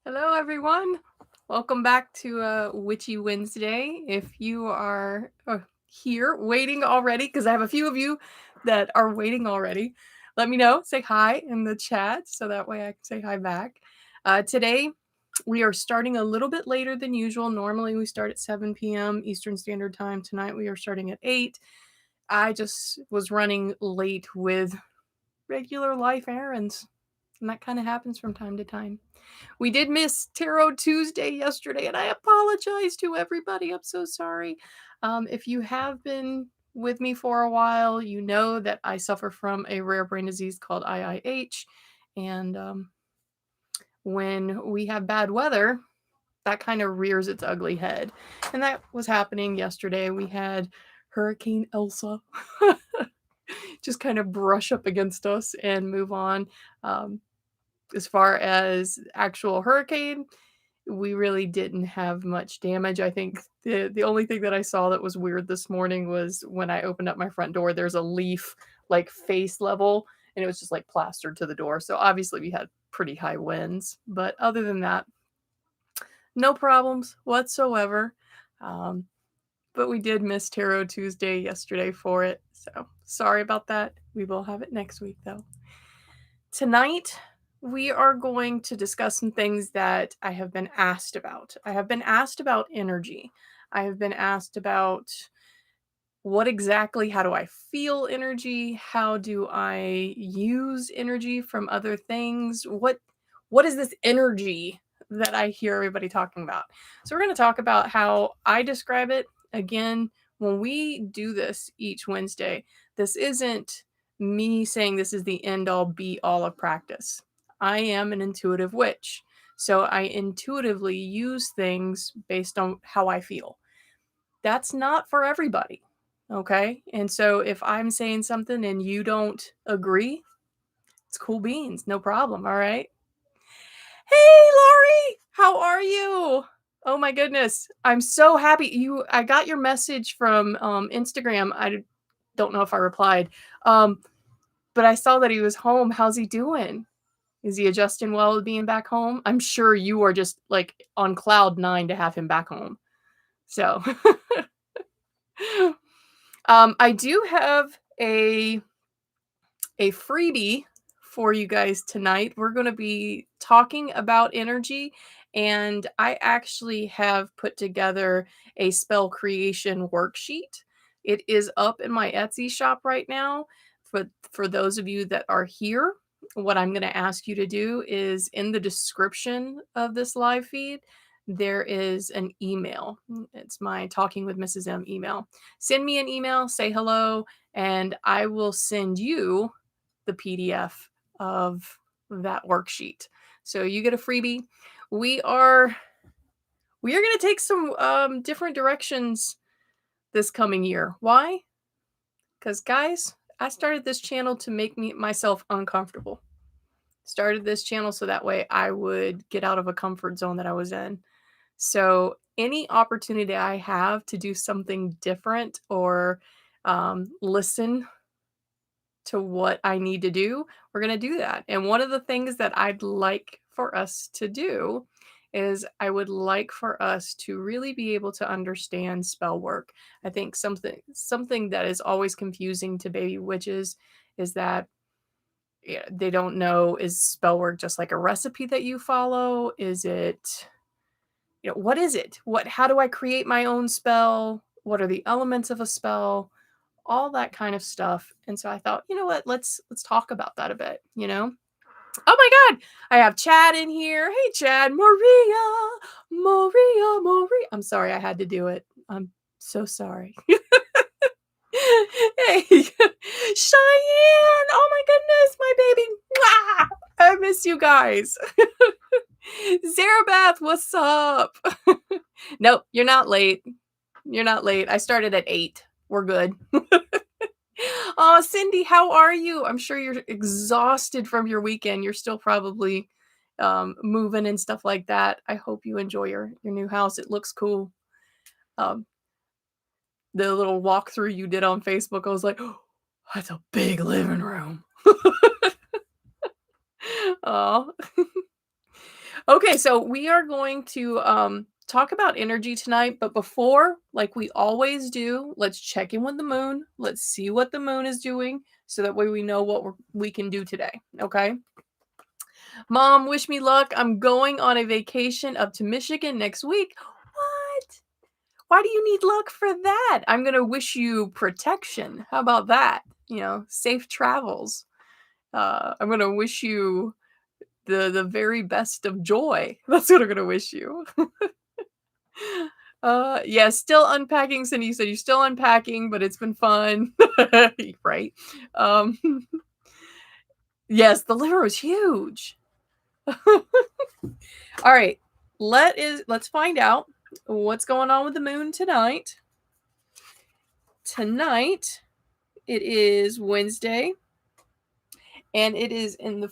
Hello, everyone. Welcome back to Witchy Wednesday. If you are here waiting already, because I have a few of you that are waiting already, let me know. Say hi in the chat so that way I can say hi back. Today, we are starting a little bit later than usual. Normally, we start at 7 p.m. Eastern Standard Time. Tonight, we are starting at 8. I just was running late with regular life errands, and that kind of happens from time to time. We did miss Tarot Tuesday yesterday, and I apologize to everybody. I'm so sorry. If you have been with me for a while, you know that I suffer from a rare brain disease called IIH. And when we have bad weather, that kind of rears its ugly head. And that was happening yesterday. We had Hurricane Elsa just kind of brush up against us and move on. As far as actual hurricane, we really didn't have much damage. I think the only thing that I saw that was weird this morning was when I opened up my front door, there's a leaf like face level, and it was just like plastered to the door. So obviously we had pretty high winds, but other than that, no problems whatsoever. But we did miss Tarot Tuesday yesterday for it. So sorry about that. We will have it next week though. Tonight, we are going to discuss some things that I have been asked about. I have been asked about energy. I have been asked about how do I feel energy? How do I use energy from other things? What is this energy that I hear everybody talking about? So we're going to talk about how I describe it. Again, when we do this each Wednesday, this isn't me saying this is the end all be all of practice. I am an intuitive witch. So I intuitively use things based on how I feel. That's not for everybody. Okay. And so if I'm saying something and you don't agree, it's cool beans. No problem. All right. Hey, Laurie, how are you? Oh my goodness. I'm so happy. I got your message from Instagram. I don't know if I replied. But I saw that he was home. How's he doing? Is he adjusting well with being back home? I'm sure you are just like on cloud 9 to have him back home. So I do have a freebie for you guys tonight. We're going to be talking about energy, and I actually have put together a spell creation worksheet. It is up in my Etsy shop right now. For those of you that are here, what I'm going to ask you to do is in the description of this live feed, there is an email. It's my Talking with Mrs. M email. Send me an email, say hello, and I will send you the PDF of that worksheet. So you get a freebie. We are going to take some different directions this coming year. Why? Because guys, I started this channel to make myself uncomfortable. Started this channel so that way I would get out of a comfort zone that I was in. So any opportunity I have to do something different or listen to what I need to do, we're going to do that. And one of the things that I'd like for us to do is I would like for us to really be able to understand spell work. I think something that is always confusing to baby witches is that they don't know, is spell work just like a recipe that you follow? Is it, what is it? How do I create my own spell? What are the elements of a spell? All that kind of stuff. And so I thought, you know what, let's talk about that a bit, Oh my God, I have Chad in here. Hey Chad, Maria. I'm sorry, I had to do it. I'm so sorry. Hey, Cheyenne. Oh my goodness, my baby. Mwah! I miss you guys. Zarabeth, what's up? Nope, you're not late. You're not late. I started at 8. We're good. Oh, Cindy, how are you? I'm sure you're exhausted from your weekend. You're still probably moving and stuff like that. I hope you enjoy your new house. It looks cool. The little walkthrough you did on Facebook, I was like, oh, that's a big living room. Oh. Okay, so we are going to talk about energy tonight, but before, like we always do, let's check in with the moon. Let's see what the moon is doing so that way we know what we can do today. Okay. Mom, wish me luck. I'm going on a vacation up to Michigan next week. What? Why do you need luck for that? I'm going to wish you protection. How about that? Safe travels. I'm going to wish you the very best of joy. That's what I'm going to wish you. Yeah, still unpacking. Cindy, you said you're still unpacking, but it's been fun. Right? Um, yes, the liver was huge. All right. Let's find out what's going on with the moon tonight. Tonight it is Wednesday and it is in the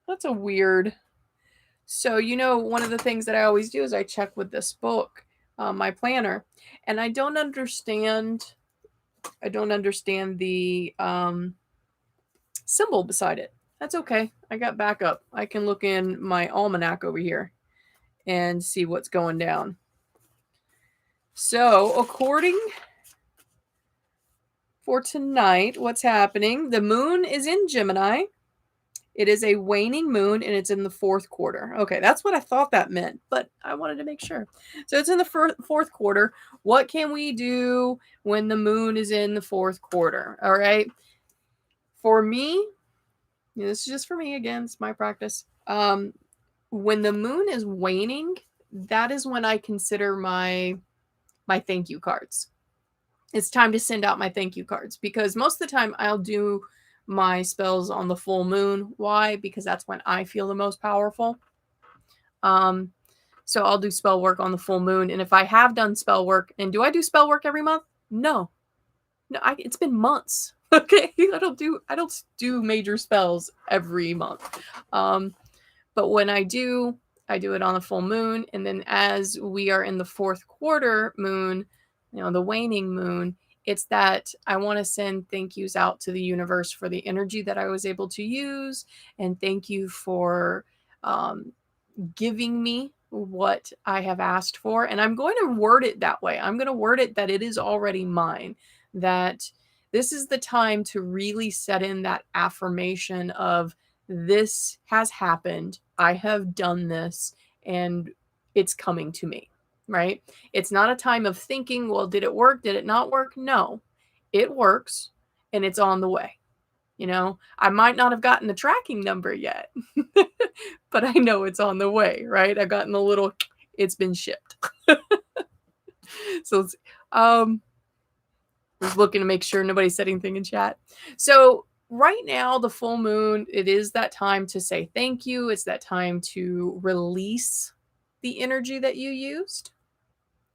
that's a weird. So, one of the things that I always do is I check with this book, my planner, and I don't understand the symbol beside it. That's okay. I got backup. I can look in my almanac over here and see what's going down. So, according for tonight, what's happening? The moon is in Gemini. It is a waning moon and it's in the fourth quarter. Okay, that's what I thought that meant, but I wanted to make sure. So it's in the fourth quarter. What can we do when the moon is in the fourth quarter? All right. For me, this is just for me again, it's my practice. When the moon is waning, that is when I consider my thank you cards. It's time to send out my thank you cards because most of the time I'll do my spells on the full moon. Why? Because that's when I feel the most powerful. So I'll do spell work on the full moon. And if I have done spell work, and do I do spell work every month? No. It's been months. Okay. I don't do major spells every month. But when I do it on the full moon. And then as we are in the fourth quarter moon, the waning moon, it's that I want to send thank yous out to the universe for the energy that I was able to use. And thank you for giving me what I have asked for. And I'm going to word it that way. I'm going to word it that it is already mine, that this is the time to really set in that affirmation of this has happened. I have done this and it's coming to me, right? It's not a time of thinking, well, did it work? Did it not work? No, it works and it's on the way. I might not have gotten the tracking number yet, but I know it's on the way, right? I've gotten the little, it's been shipped. So it's, just looking to make sure nobody said anything in chat. So right now, the full moon, it is that time to say thank you. It's that time to release the energy that you used.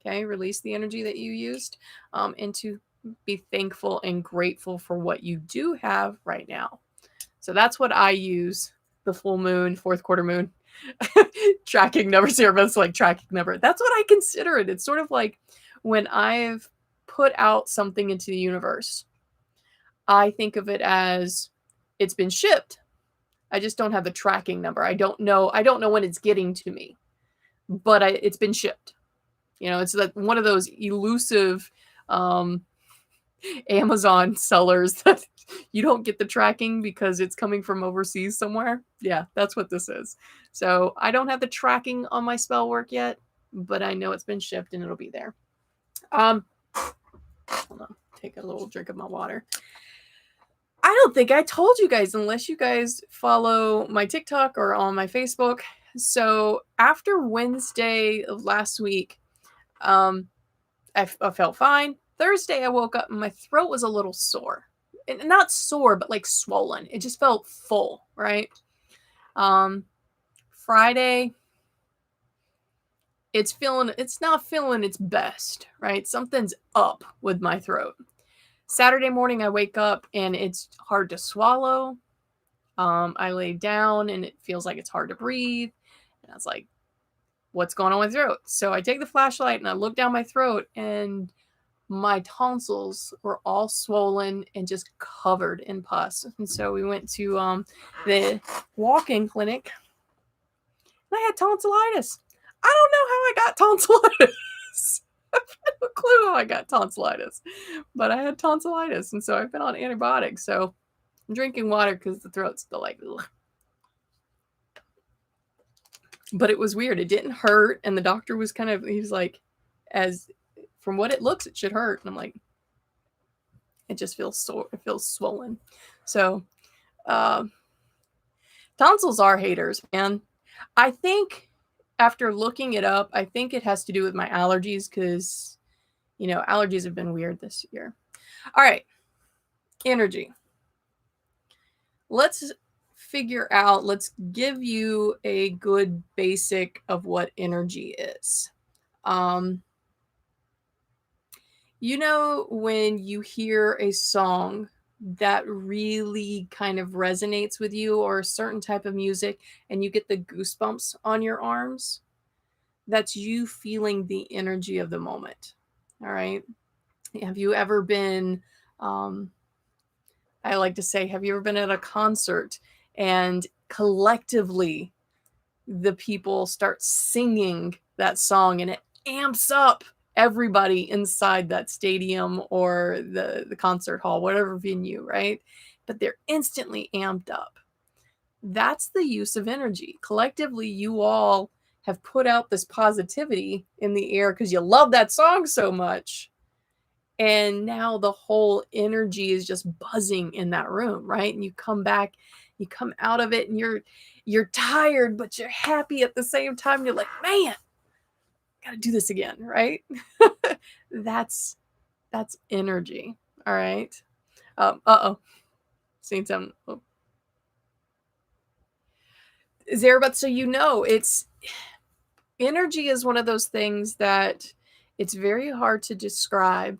Okay, release the energy that you used, and to be thankful and grateful for what you do have right now. So that's what I use the full moon, fourth quarter moon, tracking numbers here, but it's like tracking number. That's what I consider it. It's sort of like when I've put out something into the universe, I think of it as it's been shipped. I just don't have the tracking number. I don't know when it's getting to me, but it's been shipped. It's like one of those elusive Amazon sellers that you don't get the tracking because it's coming from overseas somewhere. Yeah, that's what this is. So I don't have the tracking on my spell work yet, but I know it's been shipped and it'll be there. Hold on, take a little drink of my water. I don't think I told you guys, unless you guys follow my TikTok or on my Facebook. So after Wednesday of last week, I felt fine. Thursday, I woke up and my throat was a little sore. And not sore, but like swollen. It just felt full, right? Friday, it's not feeling its best, right? Something's up with my throat. Saturday morning, I wake up and it's hard to swallow. I lay down and it feels like it's hard to breathe. And I was like, what's going on with my throat? So I take the flashlight and I look down my throat and my tonsils were all swollen and just covered in pus. And so we went to the walk-in clinic and I had tonsillitis. I don't know how I got tonsillitis. I have no clue how I got tonsillitis, but I had tonsillitis, and so I've been on antibiotics. So I'm drinking water because the throat's still like, ugh. But it was weird. It didn't hurt, and the doctor was he was like, as from what it looks, it should hurt, and I'm like, it just feels sore. It feels swollen. So, uh, tonsils are haters, man. I think after looking it up, I think it has to do with my allergies because, allergies have been weird this year. All right, energy. Let's give you a good basic of what energy is. When you hear a song that really kind of resonates with you, or a certain type of music, and you get the goosebumps on your arms, that's you feeling the energy of the moment. All right. Have you ever been, I like to say, have you ever been at a concert and collectively the people start singing that song and it amps up everybody inside that stadium or the concert hall, whatever venue, right? But they're instantly amped up. That's the use of energy. Collectively, you all have put out this positivity in the air because you love that song so much. And now the whole energy is just buzzing in that room, right? And you come back, you come out of it, and you're tired, but you're happy at the same time. You're like, man, gotta do this again, right? that's energy. All right. Seen some. Oh. But so it's energy is one of those things that it's very hard to describe,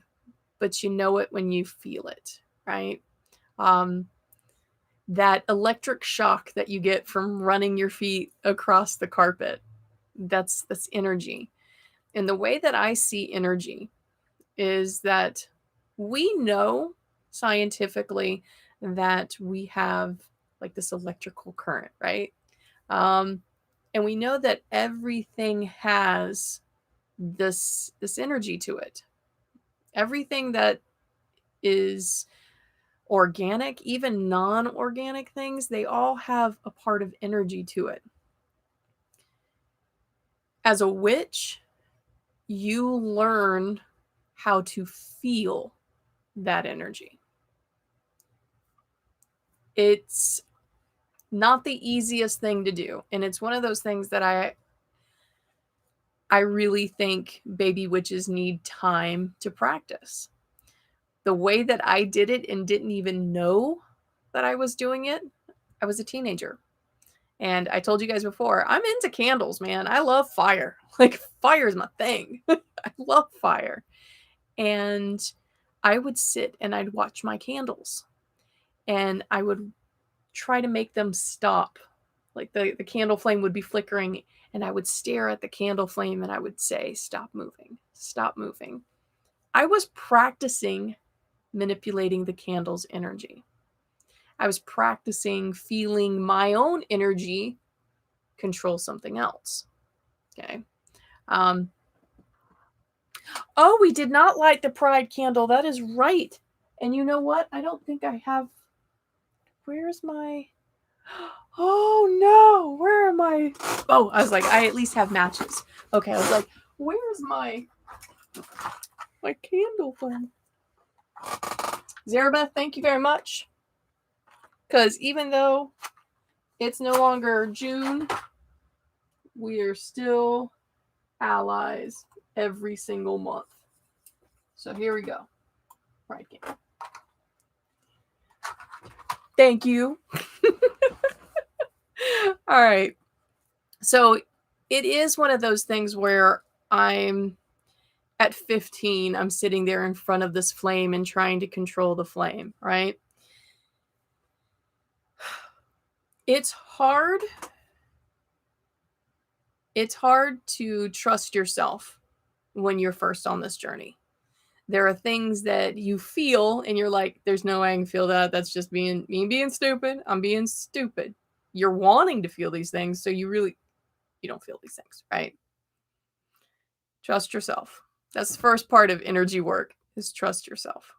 but you know it when you feel it, right? That electric shock that you get from running your feet across the carpet, that's energy. And the way that I see energy is that we know scientifically that we have like this electrical current, right? And we know that everything has this energy to it. Everything that is organic, even non-organic things, they all have a part of energy to it. As a witch, you learn how to feel that energy. It's not the easiest thing to do, and it's one of those things that I really think baby witches need time to practice. The way that I did it and didn't even know that I was doing it, I was a teenager. And I told you guys before, I'm into candles, man. I love fire. Like, fire is my thing. I love fire. And I would sit and I'd watch my candles. And I would try to make them stop. Like, the candle flame would be flickering. And I would stare at the candle flame and I would say, stop moving. Stop moving. I was practicing manipulating the candle's energy. I was practicing feeling my own energy control something else. Okay. Oh, we did not light the pride candle. That is right. And you know what? I don't think I have. Where's my. Oh no. Where am I? Oh, I was like, I at least have matches. Okay. I was like, where's my candle flame? Zarabeth, thank you very much. Because even though it's no longer June, we are still allies every single month. So here we go. Right. Thank you. All right. So it is one of those things where I'm at 15, I'm sitting there in front of this flame and trying to control the flame, right? It's hard. It's hard to trust yourself when you're first on this journey. There are things that you feel and you're like, there's no way I can feel that. That's just me being stupid. I'm being stupid. You're wanting to feel these things. So you really, you don't feel these things, right? Trust yourself. That's the first part of energy work, is trust yourself.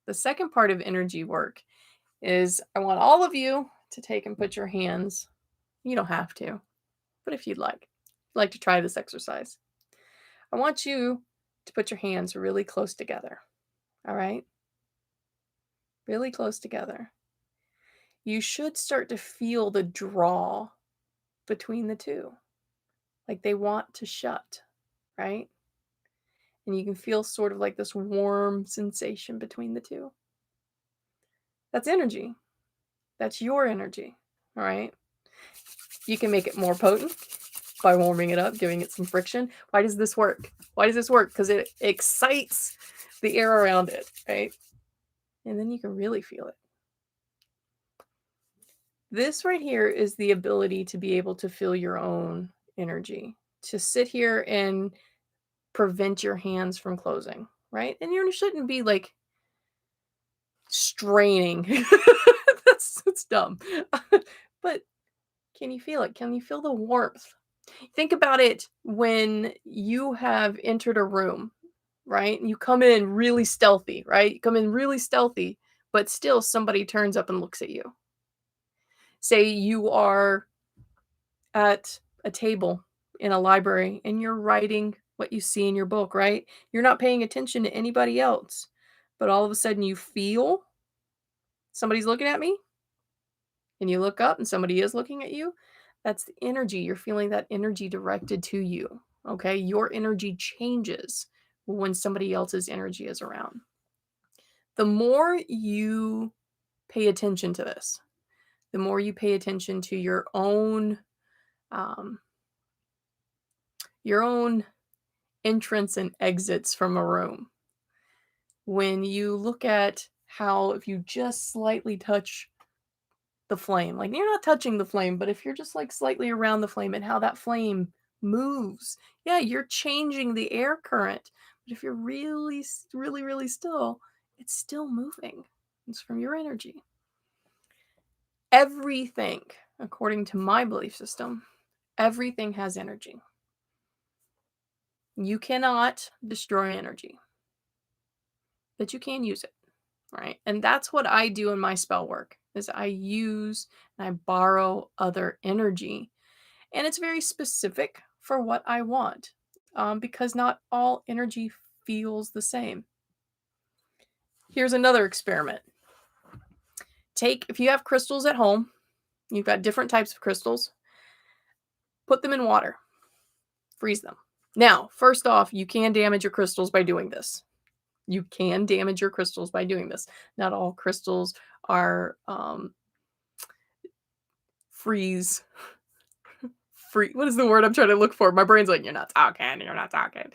The second part of energy work is I want all of you to take and put your hands, you don't have to, but if you'd like to try this exercise, I want you to put your hands really close together. All right? Really close together. You should start to feel the draw between the two. Like they want to shut, right? And you can feel sort of like this warm sensation between the two. That's energy. That's your energy, all right? You can make it more potent by warming it up, giving it some friction. Why does this work? Why does this work? Because it excites the air around it, right? And then you can really feel it. This right here is the ability to be able to feel your own energy, to sit here and prevent your hands from closing, right? And you shouldn't be like straining. That's dumb. But can you feel it? Can you feel the warmth? Think about it when you have entered a room, right? And you come in really stealthy, right? You come in really stealthy, but still somebody turns up and looks at you. Say you are at a table in a library and you're writing what you see in your book, right? You're not paying attention to anybody else, but all of a sudden you feel somebody's looking at me and you look up and somebody is looking at you. That's the energy. You're feeling that energy directed to you. Okay. Your energy changes when somebody else's energy is around. The more you pay attention to this, the more you pay attention to um, your own entrance and exits from a room. When you look at how if you just slightly touch the flame, like you're not touching the flame, but if you're just like slightly around the flame and how that flame moves, yeah, you're changing the air current. But if you're really, really, really still, it's still moving. It's from your energy. Everything, according to my belief system, everything has energy. You cannot destroy energy, but you can use it, right? And that's what I do in my spell work, is I use and I borrow other energy. And it's very specific for what I want, because not all energy feels the same. Here's another experiment. If you have crystals at home, you've got different types of crystals, put them in water, freeze them. Now, first off, you can damage your crystals by doing this. You can damage your crystals by doing this. Not all crystals are freeze free. What is the word I'm trying to look for? My brain's like, you're not talking.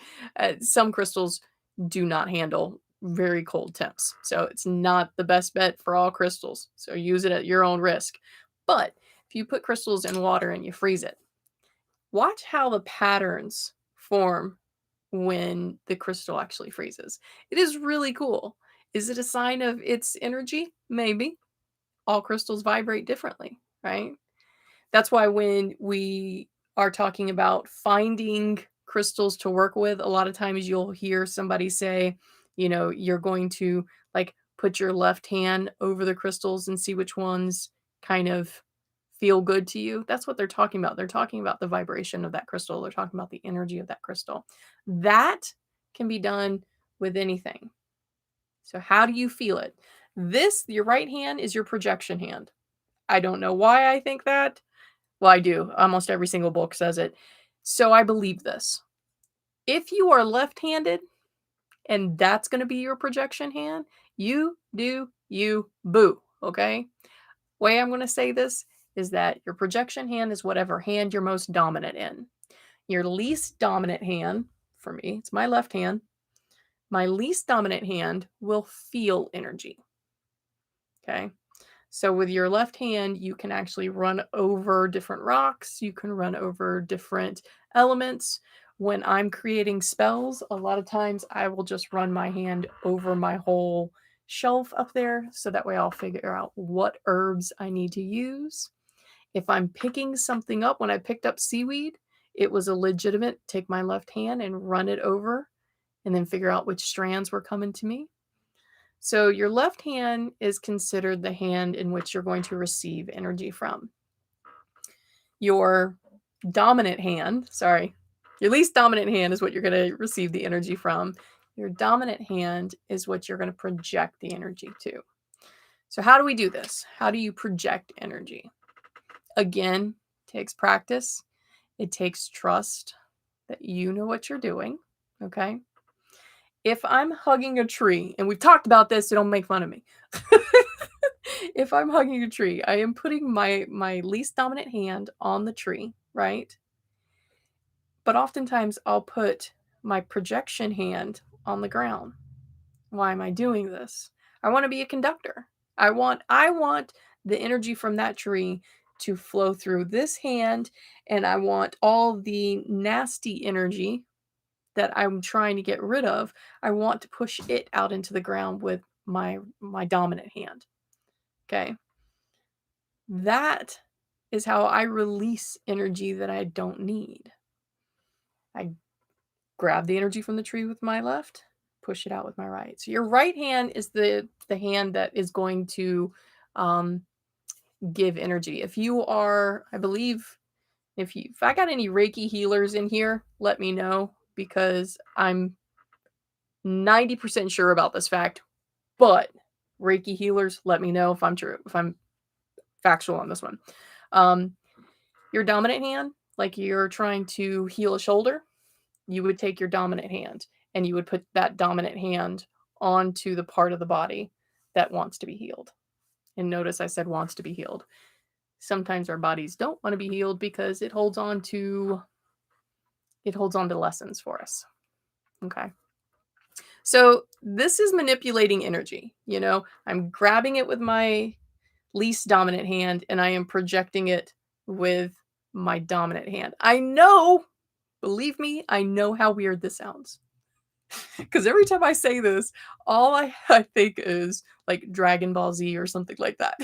Some crystals do not handle very cold temps. So it's not the best bet for all crystals. So use it at your own risk. But if you put crystals in water and you freeze it, watch how the patterns form when the crystal actually freezes. It is really cool. Is it a sign of its energy? Maybe. All crystals vibrate differently, right? That's why when we are talking about finding crystals to work with, a lot of times you'll hear somebody say, you're going to like put your left hand over the crystals and see which ones kind of feel good to you. That's what they're talking about. They're talking about the vibration of that crystal. They're talking about the energy of that crystal. That can be done with anything. So how do you feel it? Your right hand is your projection hand. I don't know why I think that. Well, I do. Almost every single book says it. So I believe this. If you are left-handed and that's going to be your projection hand, you do you boo, okay? Way I'm going to say this is that your projection hand is whatever hand you're most dominant in. Your least dominant hand, for me, it's my left hand. My least dominant hand will feel energy. Okay? So with your left hand, you can actually run over different rocks. You can run over different elements. When I'm creating spells, a lot of times I will just run my hand over my whole shelf up there. So that way I'll figure out what herbs I need to use. If I'm picking something up, when I picked up seaweed, it was a legitimate take my left hand and run it over and then figure out which strands were coming to me. So your left hand is considered the hand in which you're going to receive energy from. Your dominant hand, your least dominant hand is what you're going to receive the energy from. Your dominant hand is what you're going to project the energy to. So how do we do this? How do you project energy? Again, it takes practice. It takes trust that you know what you're doing, okay? If I'm hugging a tree, and we've talked about this, so don't make fun of me. If I'm hugging a tree, I am putting my least dominant hand on the tree, right? But oftentimes I'll put my projection hand on the ground. Why am I doing this? I want to be a conductor. I want the energy from that tree to flow through this hand, and I want all the nasty energy that I'm trying to get rid of, I want to push it out into the ground with my dominant hand. Okay? That is how I release energy that I don't need. I grab the energy from the tree with my left, push it out with my right. So your right hand is the hand that is going to give energy. If you are, I believe, if I got any Reiki healers in here, let me know, because I'm 90% sure about this fact, but Reiki healers, let me know if I'm factual on this one. Your dominant hand, like you're trying to heal a shoulder, you would take your dominant hand and you would put that dominant hand onto the part of the body that wants to be healed. And notice I said wants to be healed. Sometimes our bodies don't want to be healed because it holds on to lessons for us. Okay. So this is manipulating energy. I'm grabbing it with my least dominant hand and I am projecting it with my dominant hand. I know, believe me, I know how weird this sounds. Because every time I say this, all I think is like Dragon Ball Z or something like that.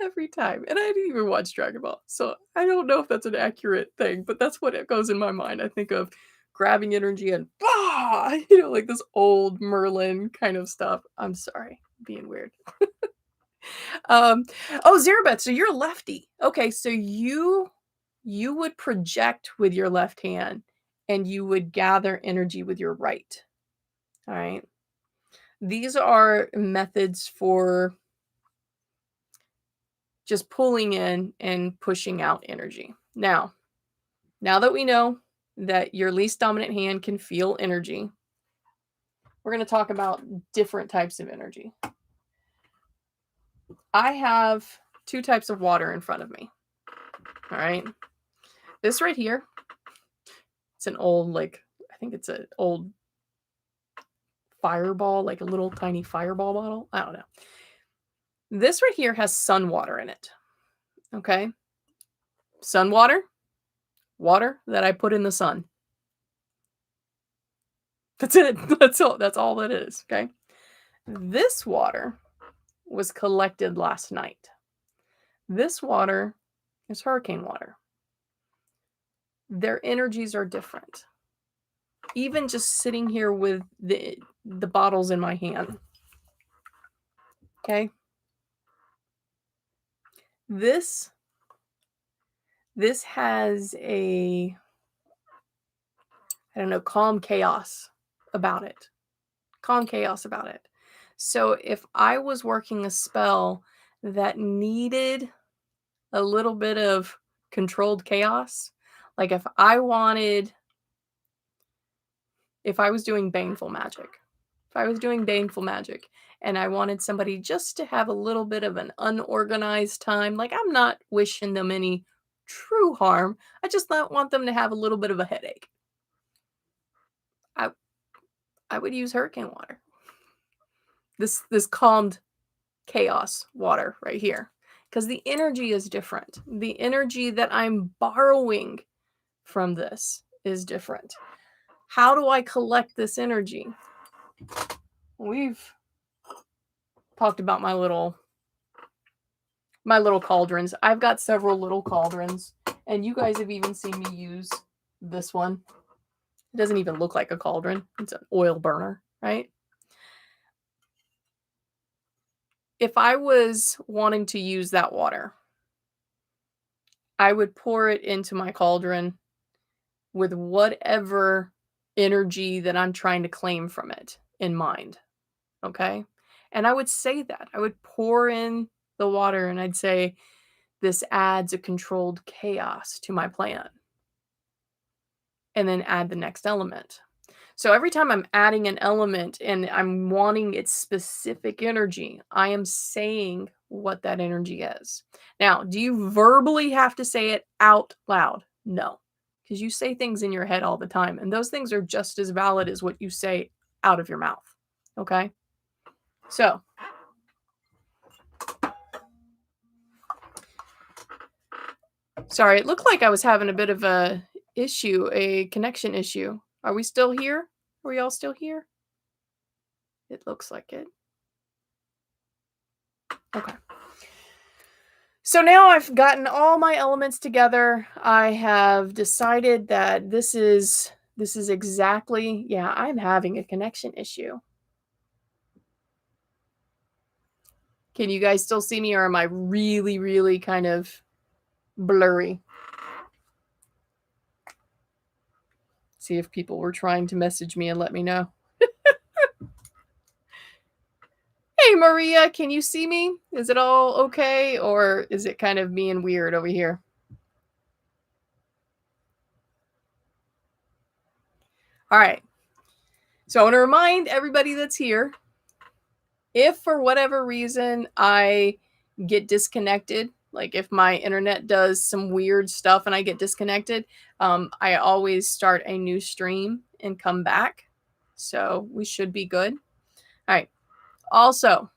Every time. And I didn't even watch Dragon Ball. So I don't know if that's an accurate thing, but that's what it goes in my mind. I think of grabbing energy and like this old Merlin kind of stuff. I'm sorry, being weird. Zerabeth, so you're a lefty. Okay, so you would project with your left hand and you would gather energy with your right. All right. These are methods for just pulling in and pushing out energy. Now that we know that your least dominant hand can feel energy, we're going to talk about different types of energy. I have two types of water in front of me. All right. This right here, it's an old, I think it's an old Fireball, like a little tiny Fireball bottle. I don't know. This right here has sun water in it. Okay. Sun water that I put in the sun. That's it. That's all that is. Okay. This water was collected last night. This water is hurricane water. Their energies are different. Even just sitting here with the bottles in my hand. Okay. This has a, I don't know, calm chaos about it. So if I was working a spell that needed a little bit of controlled chaos, like if I was doing baneful magic, and I wanted somebody just to have a little bit of an unorganized time, like I'm not wishing them any true harm, I just want them to have a little bit of a headache, I would use hurricane water. This calmed chaos water right here, because the energy is different. The energy that I'm borrowing from this is different. How do I collect this energy? We've talked about my little My little cauldrons. I've got several little cauldrons, and you guys have even seen me use this one. It doesn't even look like a cauldron. It's an oil burner, right? If I was wanting to use that water, I would pour it into my cauldron with whatever energy that I'm trying to claim from it in mind. Okay. And I would say that. I would pour in the water and I'd say, this adds a controlled chaos to my plan. And then add the next element. So every time I'm adding an element and I'm wanting its specific energy, I am saying what that energy is. Now, do you verbally have to say it out loud? No, because you say things in your head all the time, and those things are just as valid as what you say out of your mouth. Okay? So, sorry, it looked like I was having a bit of a connection issue. Are we still here? Are we all still here? It looks like it. Okay. So now I've gotten all my elements together. I have decided that this is exactly, yeah, I'm having a connection issue. Can you guys still see me, or am I really, really kind of blurry? See if people were trying to message me and let me know. Hey, Maria, can you see me? Is it all okay, or is it kind of being weird over here? All right. So I want to remind everybody that's here, if for whatever reason I get disconnected, like if my internet does some weird stuff and I get disconnected, I always start a new stream and come back. So we should be good. All right. Also,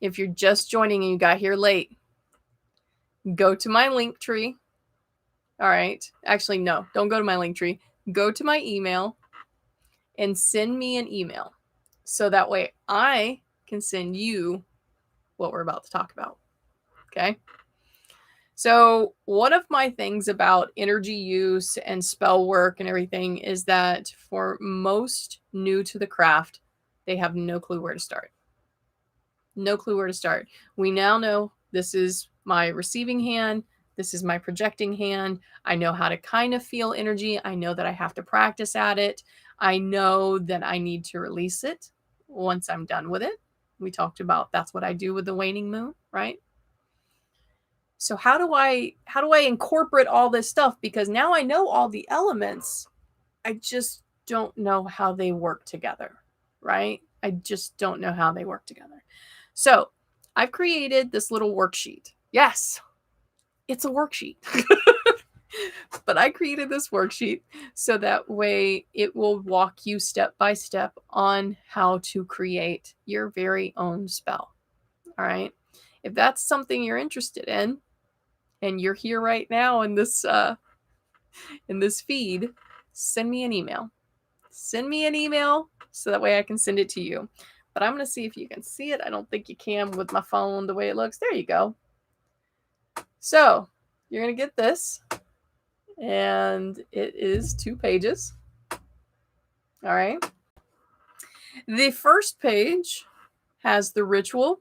if you're just joining and you got here late, go to my link tree. All right. Actually, no, don't go to my link tree. Go to my email and send me an email. So that way I can send you what we're about to talk about. Okay. So, one of my things about energy use and spell work and everything is that for most new to the craft, they have no clue where to start. No clue where to start. We now know this is my receiving hand. This is my projecting hand. I know how to kind of feel energy. I know that I have to practice at it. I know that I need to release it once I'm done with it. We talked about that's what I do with the waning moon, right? So how do I incorporate all this stuff? Because now I know all the elements. I just don't know how they work together, right? I just don't know how they work together. So I've created this little worksheet. Yes, it's a worksheet. But I created this worksheet so that way it will walk you step by step on how to create your very own spell. All right. If that's something you're interested in, and you're here right now in this feed, send me an email. Send me an email so that way I can send it to you. But I'm going to see if you can see it. I don't think you can with my phone the way it looks. There you go. So you're going to get this, and it is 2 pages. All right. The first page has the ritual.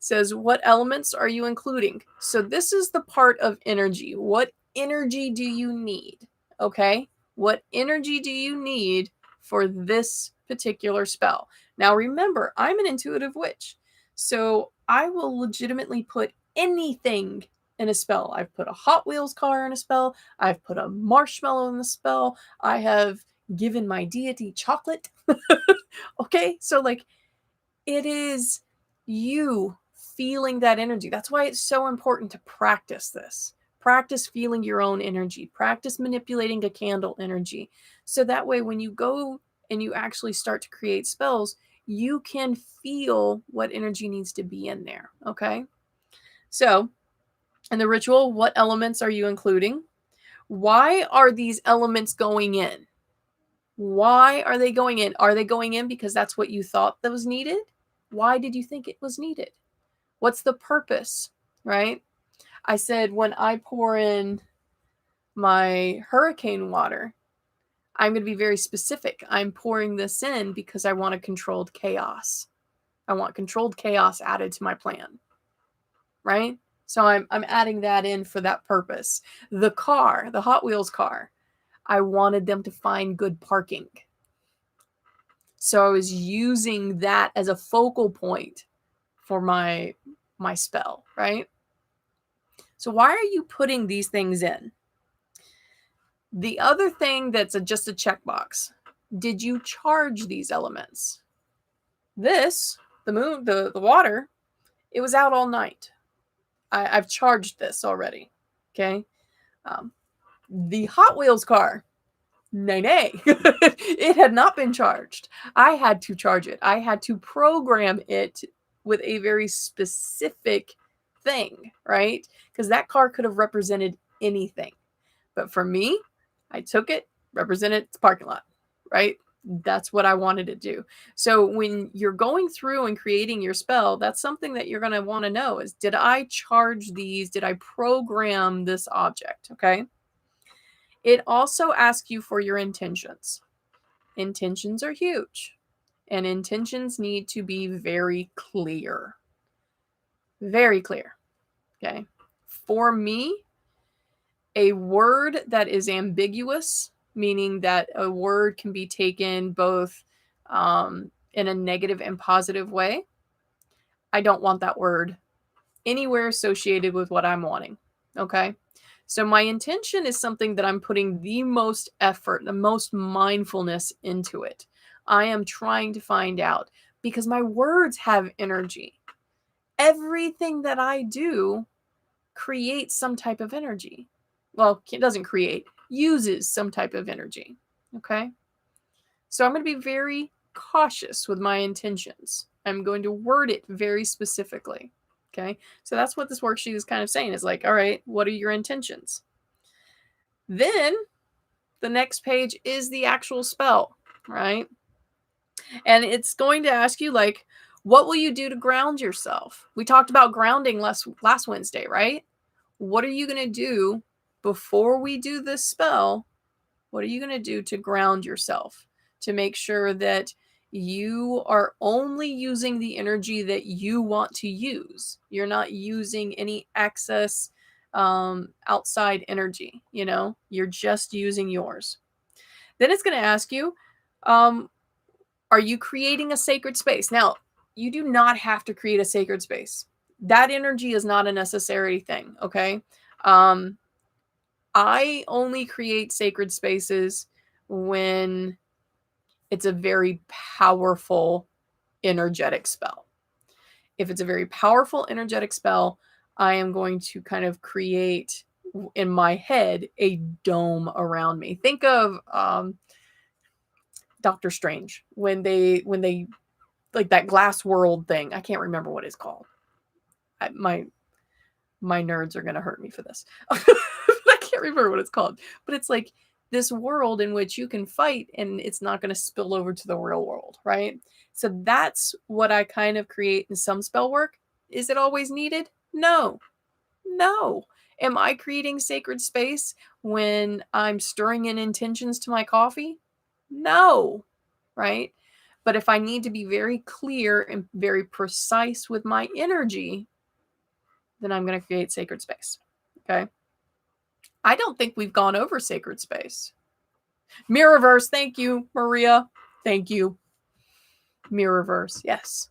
Says, what elements are you including? So this is the part of energy. What energy do you need? Okay. What energy do you need for this particular spell? Now remember, I'm an intuitive witch, so I will legitimately put anything in a spell. I've put a Hot Wheels car in a spell. I've put a marshmallow in the spell. I have given my deity chocolate. Okay. So like, it is you feeling that energy. That's why it's so important to practice this. Practice feeling your own energy. Practice manipulating a candle energy. So that way, when you go and you actually start to create spells, you can feel what energy needs to be in there. Okay. So, in the ritual, what elements are you including? Why are these elements going in? Why are they going in? Are they going in because that's what you thought that was needed? Why did you think it was needed? What's the purpose? right? I said when I pour in my hurricane water, I'm going to be very specific. I'm pouring this in because I want a controlled chaos. I want controlled chaos added to my plan, right? So I'm adding that in for that purpose. The car, the Hot Wheels car, I wanted them to find good parking. So I was using that as a focal point for my spell, right? So why are you putting these things in? The other thing that's just a checkbox. Did you charge these elements? This, the moon, the water, it was out all night. I've charged this already. Okay. The Hot Wheels car, nay. It had not been charged. I had to charge it. I had to program it with a very specific thing, right? Because that car could have represented anything. But for me, I took it, represented its parking lot, right? That's what I wanted to do. So when you're going through and creating your spell, that's something that you're going to want to know is, did I charge these? Did I program this object? Okay. It also asks you for your intentions. Intentions are huge, and intentions need to be very clear. Very clear. Okay. For me, a word that is ambiguous, meaning that a word can be taken both in a negative and positive way, I don't want that word anywhere associated with what I'm wanting. Okay. So my intention is something that I'm putting the most effort, the most mindfulness into it. I am trying to find out because my words have energy. Everything that I do creates some type of energy. Well, it doesn't create, uses some type of energy. Okay. So I'm going to be very cautious with my intentions. I'm going to word it very specifically. Okay. So that's what this worksheet is kind of saying is like, all right, what are your intentions? Then the next page is the actual spell, right? And it's going to ask you, like, what will you do to ground yourself? We talked about grounding last Wednesday, right? What are you going to do before we do this spell? What are you going to do to ground yourself, to make sure that you are only using the energy that you want to use? You're not using any excess outside energy, you're just using yours. Then it's going to ask you, are you creating a sacred space? Now, you do not have to create a sacred space. That energy is not a necessary thing, okay? I only create sacred spaces when it's a very powerful energetic spell. If it's a very powerful energetic spell, I am going to kind of create in my head a dome around me. Think of Doctor Strange when they like that glass world thing. I can't remember what it's called. My nerds are going to hurt me for this. I can't remember what it's called, but it's like this world in which you can fight and it's not going to spill over to the real world, right? So that's what I kind of create in some spell work. Is it always needed? No. No. Am I creating sacred space when I'm stirring in intentions to my coffee? No. Right? But if I need to be very clear and very precise with my energy, then I'm going to create sacred space. Okay. I don't think we've gone over sacred space. Mirrorverse. Thank you, Maria. Thank you. Mirrorverse. Yes.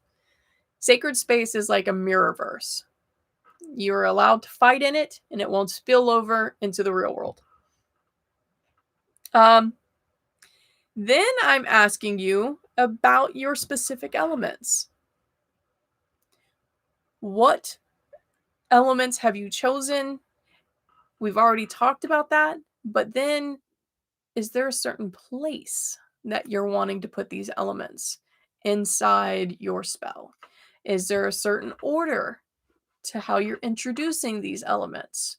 Sacred space is like a mirrorverse. You're allowed to fight in it and it won't spill over into the real world. Then I'm asking you about your specific elements. What elements have you chosen? We've already talked about that, but then is there a certain place that you're wanting to put these elements inside your spell? Is there a certain order to how you're introducing these elements?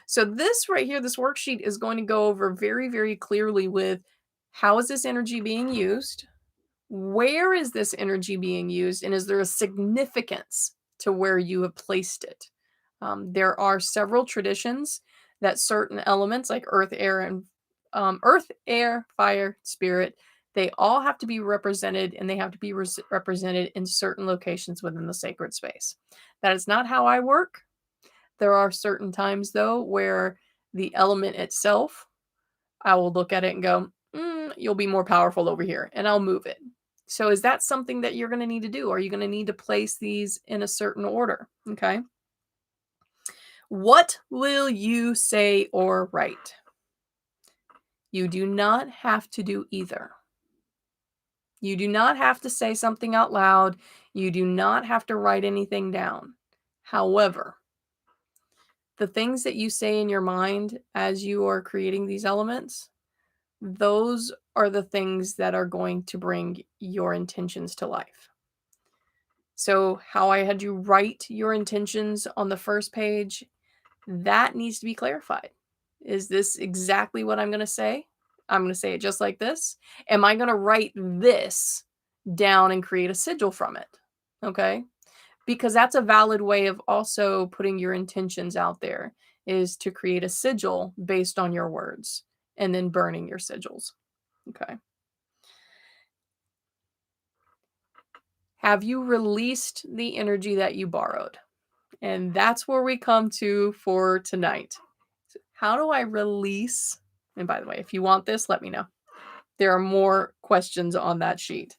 So this right here, this worksheet is going to go over very, very clearly with how is this energy being used? Where is this energy being used? And is there a significance to where you have placed it? There are several traditions that certain elements like earth, air, fire, spirit, they all have to be represented, and they have to be represented in certain locations within the sacred space. That is not how I work. There are certain times, though, where the element itself, I will look at it and go, you'll be more powerful over here, and I'll move it. So is that something that you're going to need to do? Are you going to need to place these in a certain order? Okay. What will you say or write? You do not have to do either. You do not have to say something out loud. You do not have to write anything down. However, the things that you say in your mind as you are creating these elements, those are the things that are going to bring your intentions to life. So, how I had you write your intentions on the first page, that needs to be clarified. Is this exactly what I'm going to say? I'm going to say it just like this. Am I going to write this down and create a sigil from it? Okay. Because that's a valid way of also putting your intentions out there, is to create a sigil based on your words and then burning your sigils. Okay. Have you released the energy that you borrowed? And that's where we come to for tonight. How do I release? And by the way, if you want this, let me know. There are more questions on that sheet.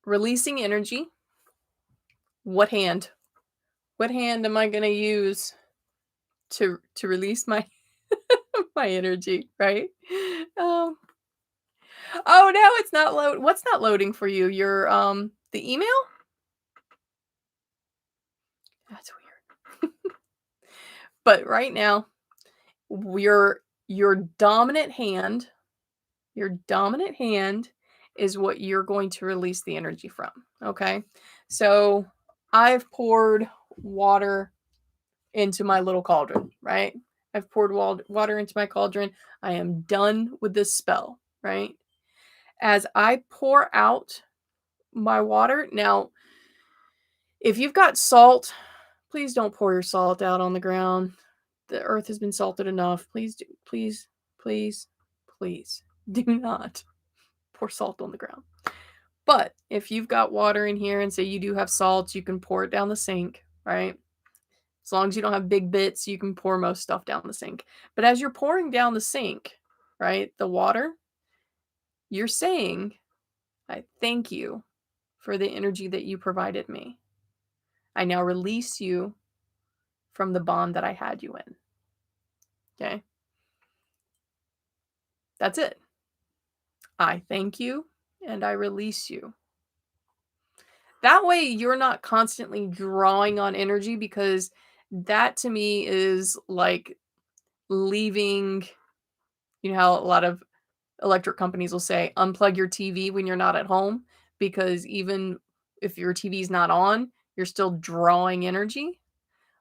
Releasing energy. What hand? What hand am I going to use to release my my energy? Right? Oh no, it's not load. What's not loading for you? Your the email? That's weird. But right now, your dominant hand is what you're going to release the energy from. Okay. So I've poured water into my little cauldron, right? I've poured water into my cauldron. I am done with this spell, right? As I pour out my water, now, if you've got salt, please don't pour your salt out on the ground. The earth has been salted enough. Please do not pour salt on the ground. But if you've got water in here and say you do have salt, you can pour it down the sink, right? As long as you don't have big bits, you can pour most stuff down the sink. But as you're pouring down the sink, right, the water, you're saying, I thank you for the energy that you provided me. I now release you from the bond that I had you in. Okay? That's it. I thank you and I release you. That way you're not constantly drawing on energy, because that to me is like leaving, you know how a lot of electric companies will say unplug your TV when you're not at home, because even if your TV is not on, you're still drawing energy.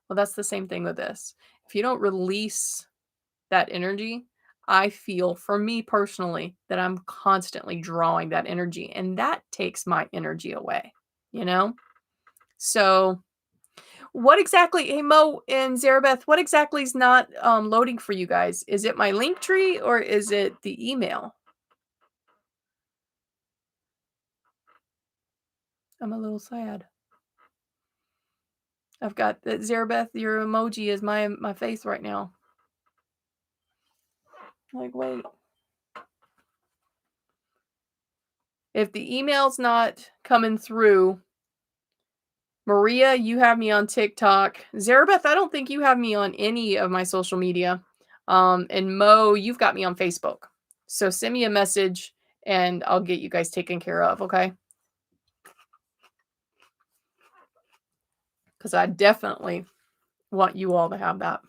Well, that's the same thing with this. If you don't release that energy, I feel, for me personally, that I'm constantly drawing that energy, and that takes my energy away, you know? So, what exactly, hey Mo and Zarabeth, what exactly is not loading for you guys? Is it my link tree or is it the email? I'm a little sad. I've got Zarabeth, your emoji is my face right now. Like, wait. If the email's not coming through, Maria, you have me on TikTok. Zarabeth, I don't think you have me on any of my social media. And Mo, you've got me on Facebook. So send me a message and I'll get you guys taken care of, okay? Because I definitely want you all to have that.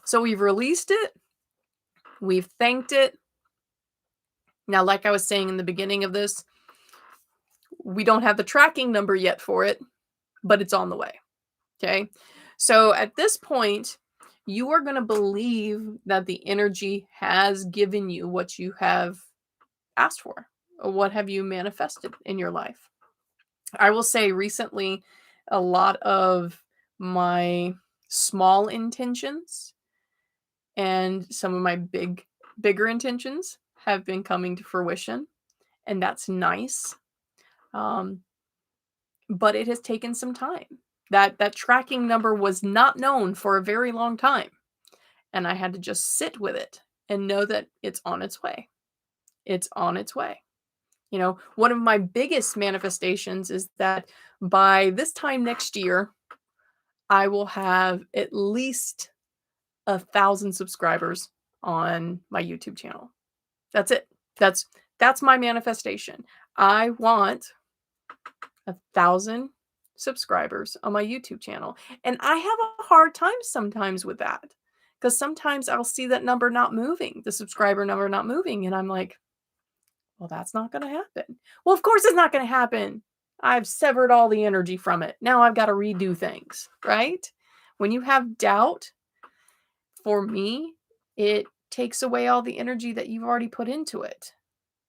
So we've released it. We've thanked it. Now, like I was saying in the beginning of this, we don't have the tracking number yet for it, but it's on the way. Okay. So at this point, you are going to believe that the energy has given you what you have asked for. What have you manifested in your life? I will say recently, a lot of my small intentions and some of my bigger intentions have been coming to fruition, and that's nice. Um, but it has taken some time. That tracking number was not known for a very long time, and I had to just sit with it and know that it's on its way. It's on its way. You know, one of my biggest manifestations is that by this time next year, I will have at least 1,000 subscribers on my YouTube channel. That's it. That's that's my manifestation. I want 1,000 subscribers on my YouTube channel. And I have a hard time sometimes with that. Because sometimes I'll see that number not moving, the subscriber number not moving, and I'm like, well, that's not going to happen. Well, of course it's not going to happen. I've severed all the energy from it. Now I've got to redo things, right? When you have doubt, for me, it takes away all the energy that you've already put into it.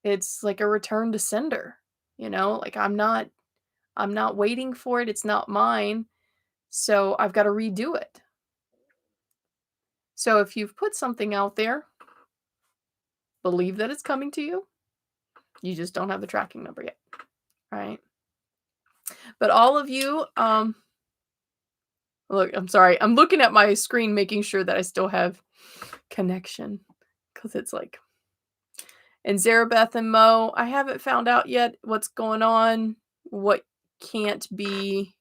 It's like a return to sender, like I'm not waiting for it. It's not mine. So I've got to redo it. So if you've put something out there, believe that it's coming to you. You just don't have the tracking number yet, right? But all of you, look, I'm sorry. I'm looking at my screen, making sure that I still have connection, because it's like, and Zarabeth and Mo, I haven't found out yet what's going on, what can't be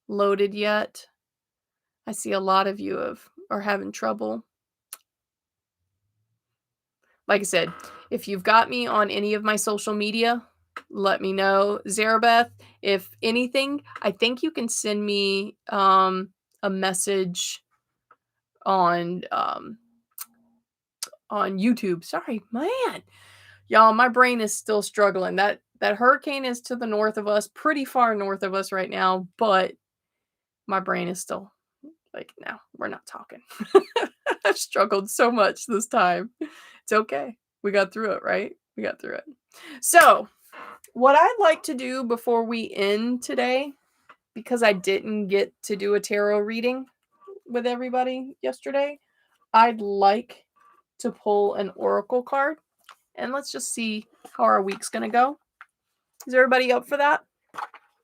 loaded yet. I see a lot of you are having trouble. Like I said, if you've got me on any of my social media, let me know. Zarabeth, if anything, I think you can send me a message on YouTube. Sorry, man. Y'all, my brain is still struggling. That hurricane is to the north of us, pretty far north of us right now, but my brain is still like, no, we're not talking. I've struggled so much this time. It's okay. We got through it, right? We got through it. So, what I'd like to do before we end today, because I didn't get to do a tarot reading with everybody yesterday, I'd like to pull an oracle card, and let's just see how our week's going to go. Is everybody up for that?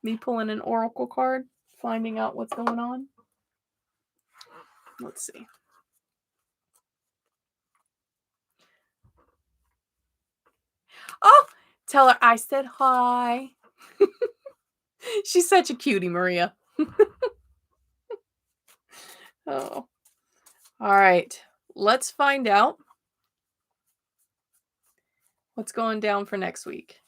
Me pulling an oracle card, finding out what's going on? Let's see. Oh, tell her I said hi. She's such a cutie, Maria. Oh. All right. Let's find out what's going down for next week.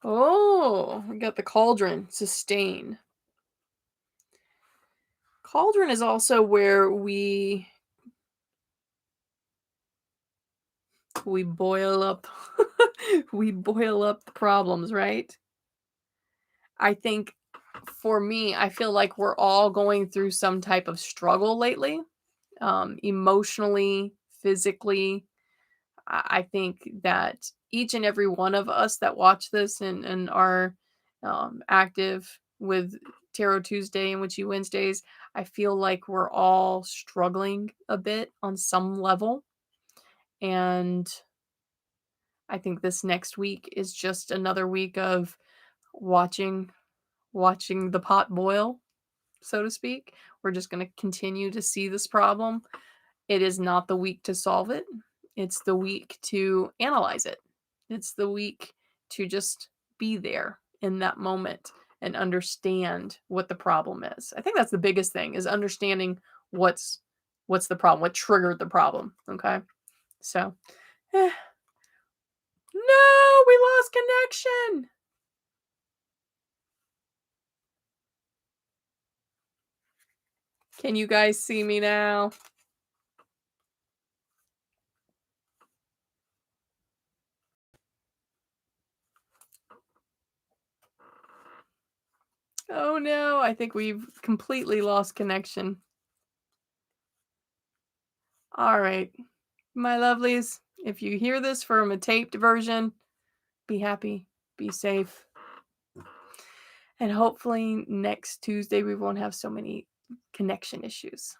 Oh, we got the cauldron. Sustain. Cauldron is also where we boil up we boil up the problems, right? I think for me, I feel like we're all going through some type of struggle lately, emotionally, physically. I think that each and every one of us that watch this and are active with Tarot Tuesday and Witchy Wednesdays, I feel like we're all struggling a bit on some level. And I think this next week is just another week of watching the pot boil, so to speak. We're just going to continue to see this problem. It is not the week to solve it. It's the week to analyze it. It's the week to just be there in that moment and understand what the problem is. I think that's the biggest thing, is understanding what's the problem, what triggered the problem. Okay. So, no, we lost connection. Can you guys see me now? Oh no, I think we've completely lost connection. All right, my lovelies, if you hear this from a taped version, be happy, be safe, and hopefully next Tuesday we won't have so many connection issues.